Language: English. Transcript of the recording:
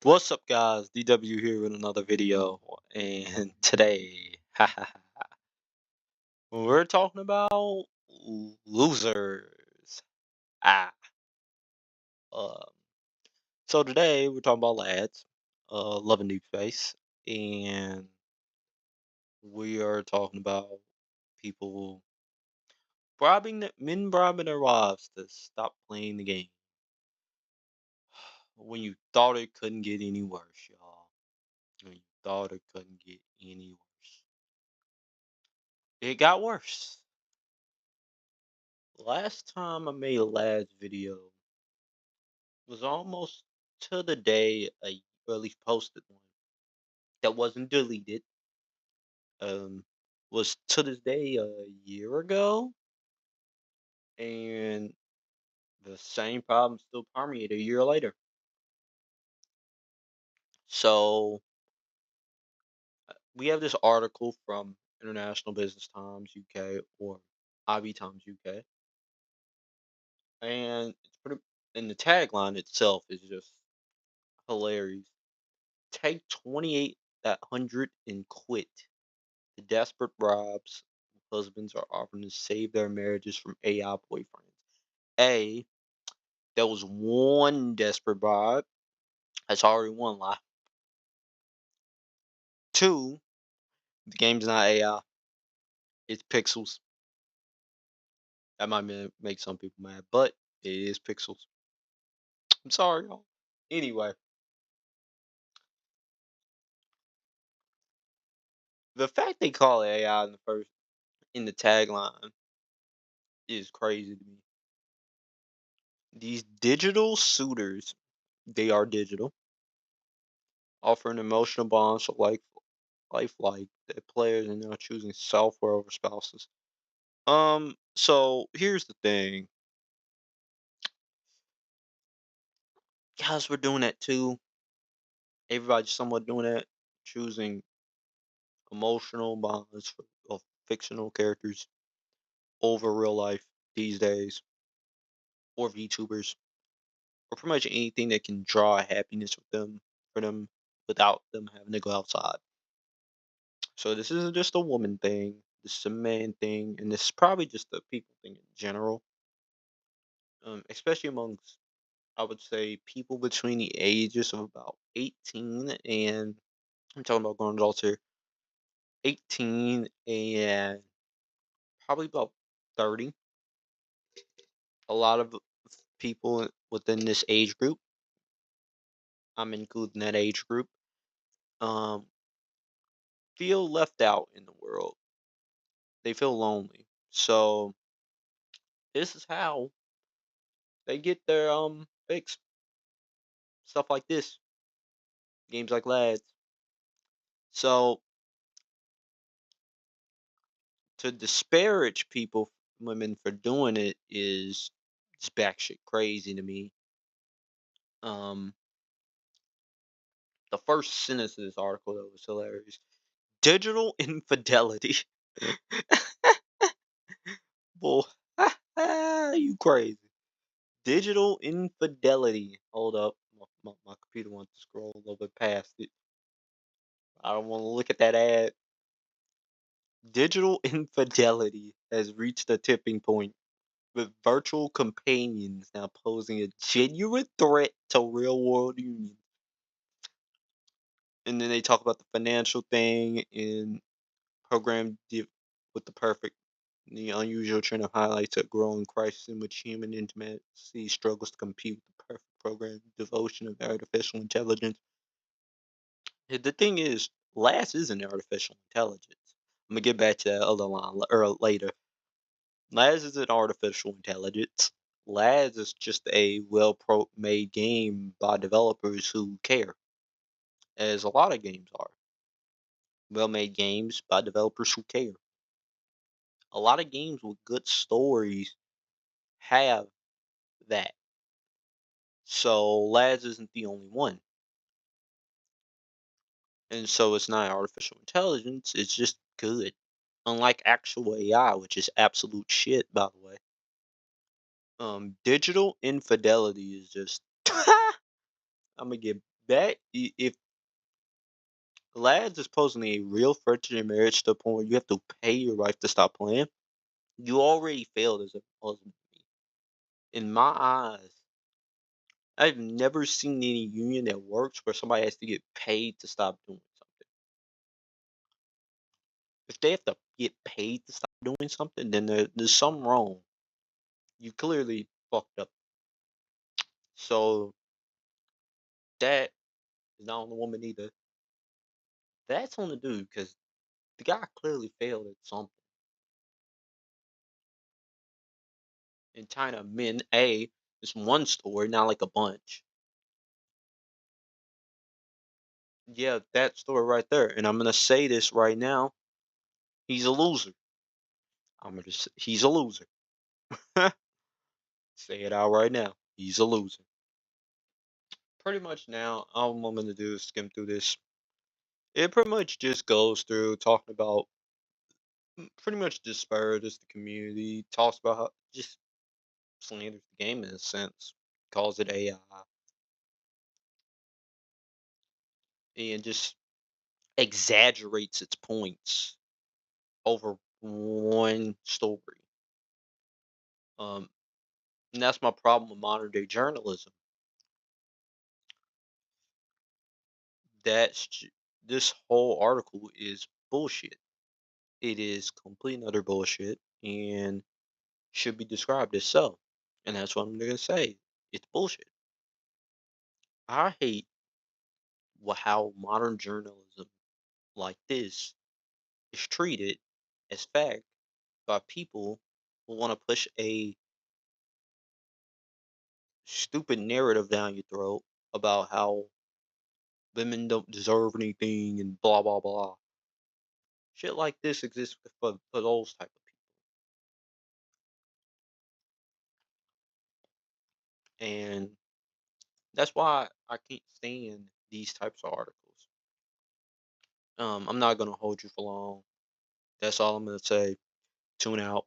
What's up, guys? DW here with another video, and today, we're talking about losers. Ah, um, so today we're talking about lads, loving deep space, and we are talking about people men bribing their wives to stop playing the game when you thought it couldn't get any worse, y'all. When you thought it couldn't get any worse, it got worse. Last time I made a lads video was almost to the day, or at least posted one that wasn't deleted. Um, was to this day a year ago, and the same problem still permeate a year later. So we have this article from International Business Times UK or IB Times UK, and it's pretty. And the tagline itself is just hilarious. Take 2800 and quit. The desperate bribes husbands are offering to save their marriages from AI boyfriends. A, there was one desperate bribe that's already won life. Two, the game's not AI, it's pixels. That might make some people mad, but it is pixels. I'm sorry, y'all. Anyway, the fact they call it AI in the tagline is crazy to me. These digital suitors, they are digital, offer an emotional bond so lifelike that players are now choosing software over spouses. So here's the thing. Guys, we're doing that too. Everybody's somewhat doing that, choosing emotional bonds of fictional characters over real life these days, or VTubers, or pretty much anything that can draw happiness for them without them having to go outside. So this isn't just a woman thing. This is a man thing, and this is probably just a people thing in general. Especially amongst, I would say, people between the ages of about 18 and I'm talking about grown adults here, 18 and probably about 30. A lot of people within this age group, I'm including that age group, um, feel left out in the world. They feel lonely. So this is how they get their fix. Stuff like this, games like lads. So to disparage women for doing it is just batshit crazy to me. Um, the first sentence of this article though was hilarious. Digital infidelity. Boy, you crazy. Digital infidelity. Hold up. My computer wants to scroll a little bit past it. I don't want to look at that ad. Digital infidelity has reached a tipping point, with virtual companions now posing a genuine threat to real world union. And then they talk about the financial thing and with the perfect, the unusual trend of highlights a growing crisis in which human intimacy struggles to compete with the perfect program devotion of artificial intelligence. The thing is, last isn't artificial intelligence. I'm gonna get back to that other line later. Laz isn't artificial intelligence. Laz is just a made game by developers who care, as a lot of games are. Well made games by developers who care. A lot of games with good stories have that. So Laz isn't the only one. And so it's not artificial intelligence, it's just good. Unlike actual AI, which is absolute shit, by the way. Digital infidelity is just I'm gonna get if lads is posing a real threat to your marriage to the point where you have to pay your wife to stop playing, you already failed as a husband. In my eyes, I've never seen any union that works where somebody has to get paid to stop doing something. If they have to get paid to stop doing something, then there's something wrong. You clearly fucked up. So that is not on the woman either. That's on the dude because the guy clearly failed at something. In China, men A is one story, not like a bunch. Yeah, that story right there. And I'm gonna say this right now. He's a loser. He's a loser. Say it out right now. He's a loser. Pretty much now, all I'm gonna do is skim through this. It pretty much just goes through talking about pretty much disparages the community, talks about how just slanders the game in a sense, calls it AI, and just exaggerates its points over one story. Um, and that's my problem with modern day journalism. That's this whole article is bullshit. It is complete and utter bullshit, and should be described as so. And that's what I'm gonna say. It's bullshit. I hate how modern journalism like this is treated as fact by people who want to push a stupid narrative down your throat about how women don't deserve anything and blah blah blah. Shit like this exists for those type of people, and that's why I can't stand these types of articles. I'm not gonna hold you for long. That's all I'm gonna say. Tune out.